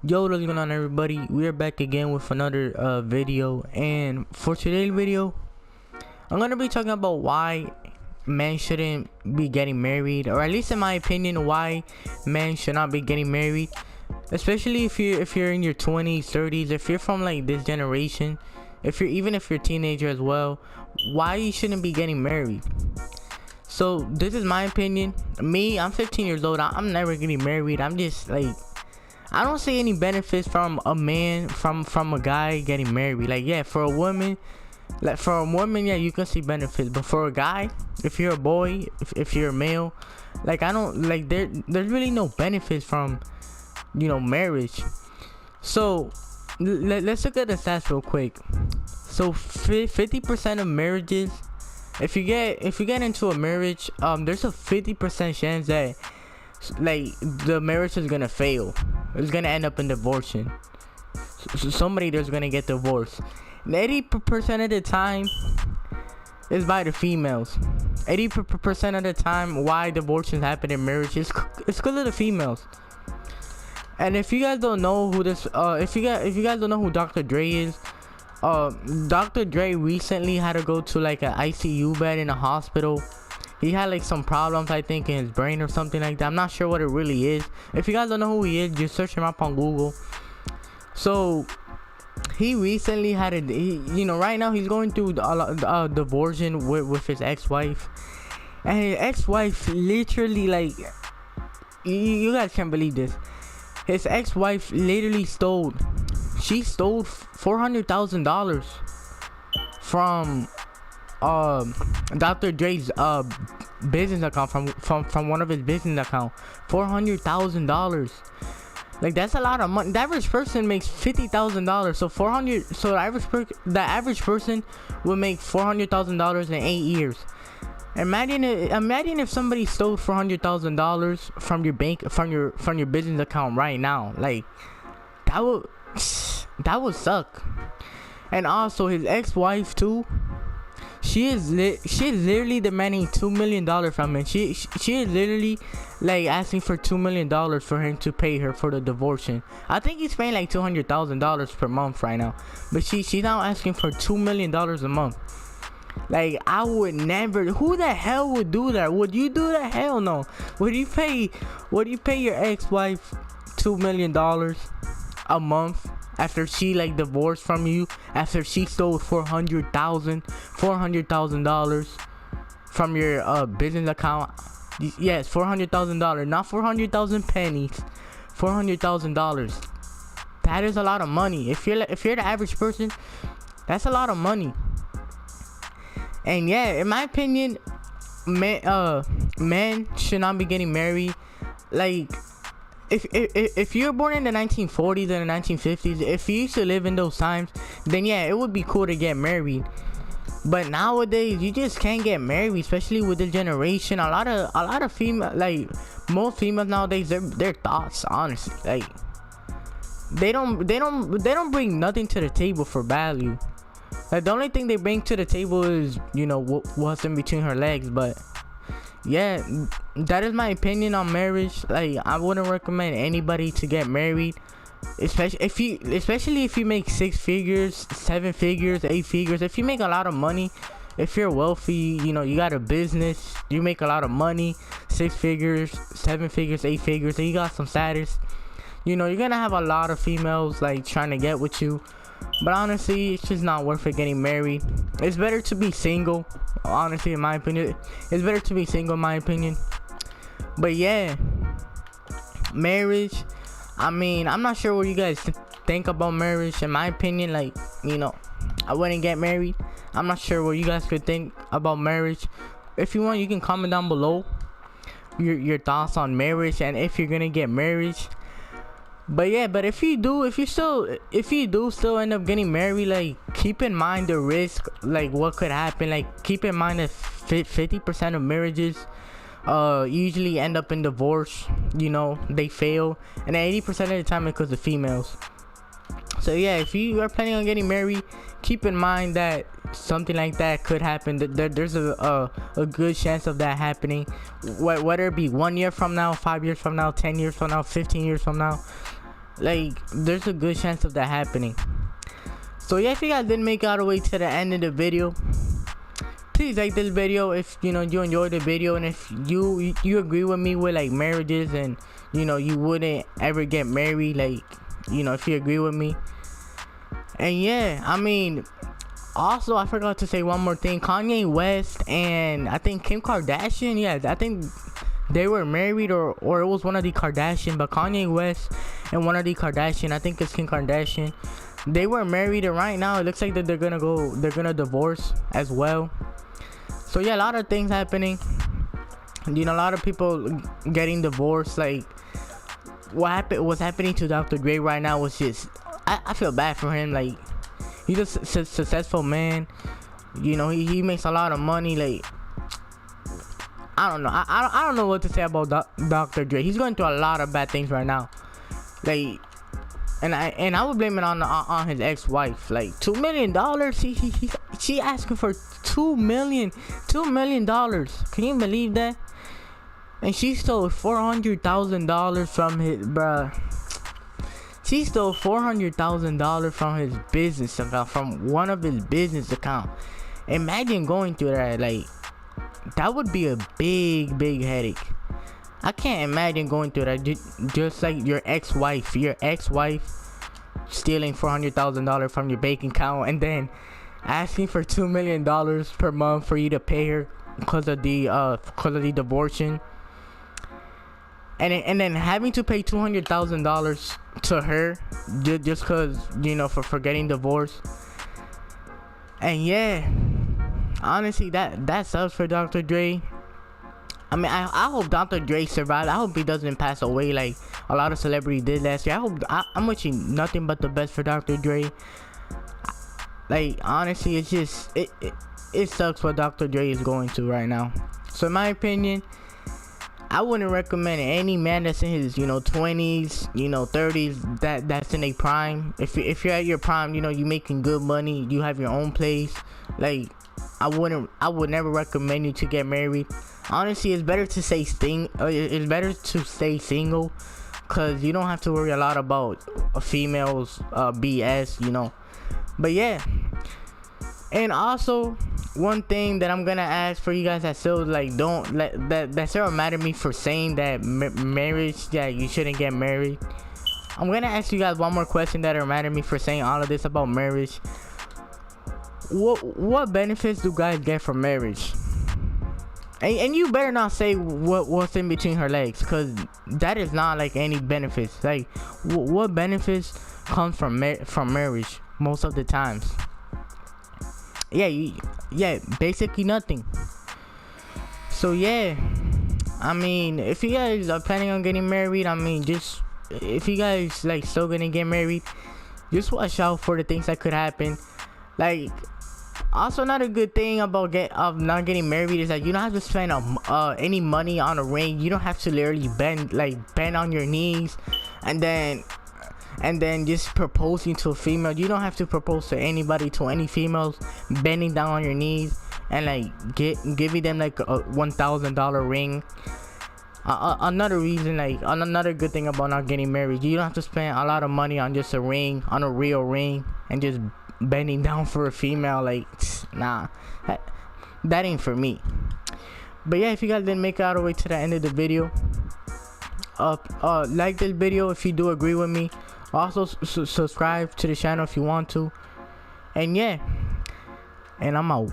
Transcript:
Yo, what's going on, everybody? We are back again with another video, and for today's video I'm gonna be talking about why men shouldn't be getting married, or at least in my opinion why men should not be getting married, especially if you're in your 20s, 30s, if you're from like this generation, if you're a teenager as well, why you shouldn't be getting married. So this is my opinion. Me, I'm 15 years old. I'm never getting married. I'm just like, I don't see any benefits from a man, from a guy getting married. Like, yeah, for a woman, yeah, you can see benefits, but for a guy, if you're a boy, if you're a male, like, I don't like, there's really no benefits from, marriage. So let's look at the stats real quick. So 50% of marriages, if you get into a marriage, there's a 50% chance that like the marriage is gonna fail. It's gonna end up in divorcing. So somebody there's gonna get divorced. And 80% of the time is by the females. 80% of the time why divorces happen in marriages, it's because of the females. And if you guys don't know who this if you guys don't know who Dr. Dre is, Dr. Dre recently had to go to like an ICU bed in a hospital. He had like some problems, I think, in his brain or something like that. I'm not sure what it really is. If you guys don't know who he is, just search him up on Google. So he recently had right now he's going through a divorce with his ex-wife, and his ex-wife literally, like, you guys can't believe this. His ex-wife literally stole $400,000 from Dr. Dre's business account, from one of his business account. $400,000. Like, that's a lot of money. The average person makes $50,000. So the average person would make $400,000 in 8 years. Imagine if somebody stole $400,000 from your bank, from your business account right now. Like, that would suck. And also his ex-wife too. She is literally demanding $2 million from him. She is literally like asking for $2 million for him to pay her for the divorce. I think he's paying like $200,000 per month right now, but she's now asking for $2 million a month. Like, I would never. Who the hell would do that? Would you do that? Hell no. Would you pay your ex-wife $2 million a month after she like divorced from you, after she stole $400,000 from your business account? Yes, $400,000, not 400,000 pennies. $400,000. That is a lot of money. If you're the average person, that's a lot of money. And yeah, in my opinion, men should not be getting married. Like, if you're born in the 1940s and the 1950s, if you used to live in those times, then yeah, it would be cool to get married. But nowadays, you just can't get married, especially with the generation. A lot of female, like, most females nowadays, their thoughts, honestly, like, they don't bring nothing to the table for value. Like, the only thing they bring to the table is, what's in between her legs. But yeah, that is my opinion on marriage. Like, I wouldn't recommend anybody to get married, especially if you make 6 figures, 7 figures, 8 figures. If you make a lot of money, if you're wealthy, you got a business, you make a lot of money, 6 figures, 7 figures, 8 figures, and you got some status, you're gonna have a lot of females like trying to get with you. But honestly, it's just not worth it getting married. It's better to be single. Honestly, in my opinion, it's better to be single, in my opinion. But yeah, marriage, I mean, I'm not sure what you guys think about marriage. In my opinion, like, I wouldn't get married. I'm not sure what you guys could think about marriage. If you want, you can comment down below your thoughts on marriage and if you're gonna get married. But yeah, but if you do still end up getting married, like, keep in mind the risk, like, what could happen. Like, keep in mind that 50% of marriages usually end up in divorce. They fail, and 80% of the time it's because of females. So yeah, if you are planning on getting married, keep in mind that something like that could happen. There's a good chance of that happening, whether it be 1 year from now, 5 years from now, 10 years from now, 15 years from now. Like, there's a good chance of that happening. So yeah, if you guys didn't make it all the way to the end of the video, please like this video if you enjoyed the video, and if you agree with me with like marriages, and you wouldn't ever get married, like if you agree with me. And yeah, I mean, also I forgot to say one more thing. Kanye West and I think Kim Kardashian, yeah, I think they were married, or it was one of the Kardashian, but Kanye West and one of the Kardashian, I think it's Kim Kardashian, they were married, and right now it looks like that they're gonna divorce as well. So yeah, a lot of things happening. A lot of people getting divorced. Like what's happening to Dr. Dre right now was just, I feel bad for him. Like, he's a successful man. He makes a lot of money. Like, I don't know. I don't know what to say about Dr. Dre. He's going through a lot of bad things right now. Like, and I would blame it on his ex-wife. Like, $2 million. She asking for $2 million. Can you believe that? And she stole $400,000 from his bruh. She stole $400,000 from his business account, from one of his business account. Imagine going through that. Like, that would be a big headache. I can't imagine going through that. Just like your ex-wife stealing $400,000 from your bank account, and then asking for $2 million per month for you to pay her because of the divorce. And then having to pay $200,000 to her just cause for getting divorced. And yeah, honestly, that sucks for Dr. Dre. I mean, I hope Dr. Dre survives. I hope he doesn't pass away like a lot of celebrities did last year. I'm wishing nothing but the best for Dr. Dre. Like, honestly, it's just it sucks what Dr. Dre is going through right now. So in my opinion, I wouldn't recommend any man that's in his 20s, 30s, that's in a prime. If you're at your prime, you making good money, you have your own place. Like, I would never recommend you to get married. Honestly, it's better to stay single, cause you don't have to worry a lot about a female's BS, But yeah. And also, one thing that I'm gonna ask for you guys that still don't that still mad at me for saying that marriage, that you shouldn't get married. I'm gonna ask you guys one more question that are mad at me for saying all of this about marriage. What benefits do guys get from marriage? And you better not say what's in between her legs, cause that is not like any benefits. Like, what benefits come from marriage most of the times? Yeah, basically nothing. So yeah, I mean, if you guys are planning on getting married, I mean, just if you guys still gonna get married, just watch out for the things that could happen. Like, also, another good thing about not getting married is that you don't have to spend any money on a ring. You don't have to literally bend on your knees and then just proposing to a female. You don't have to propose to any females bending down on your knees and giving them a $1,000 ring. Another good thing about not getting married, you don't have to spend a lot of money on just a ring, on a real ring, and just bending down for a female. Like, nah, that ain't for me. But yeah, if you guys didn't make it all the way to the end of the video, like this video if you do agree with me. Also subscribe to the channel if you want to. And yeah, and I'm out.